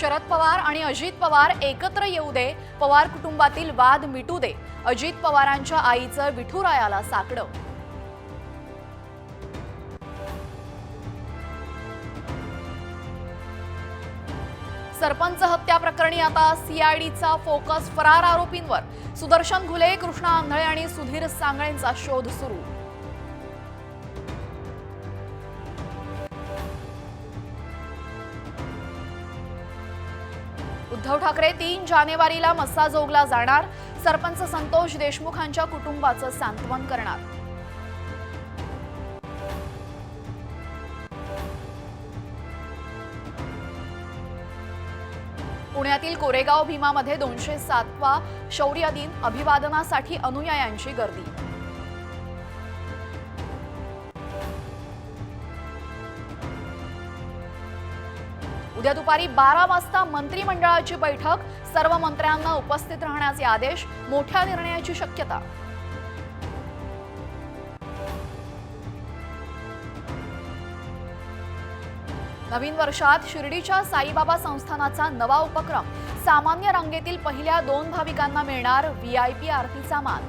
शरद पवार आणि अजित पवार एकत्र येऊ दे, पवार कुटुंबातील वाद मिटू दे, अजित पवारांच्या आईचं विठुरायाला साकडं. सरपंच हत्या प्रकरणी आता सीआयडीचा फोकस फरार आरोपींवर. सुदर्शन घुले, कृष्णा आंधळे आणि सुधीर सांगळेंचा शोध सुरू. उद्धव ठाकरे 3 जानेवारीला मस्साजोगला जाणार. सरपंच संतोष देशमुखांच्या कुटुंबाचं सांत्वन करणार. पुण्यातील कोरेगाव भीमामध्ये 207वा शौर्य दिन अभिवादनासाठी अनुयायांची गर्दी. उद्या दुपारी 12 वाजता मंत्रिमंडळाची बैठक. सर्व मंत्र्यांना उपस्थित राहण्याचे आदेश. मोठ्या निर्णयाची शक्यता. नवीन वर्षात शिर्डीच्या साईबाबा संस्थानाचा नवा उपक्रम. सामान्य रांगेतील पहिल्या 2 भाविकांना मिळणार व्हीआयपी आरतीचा मान.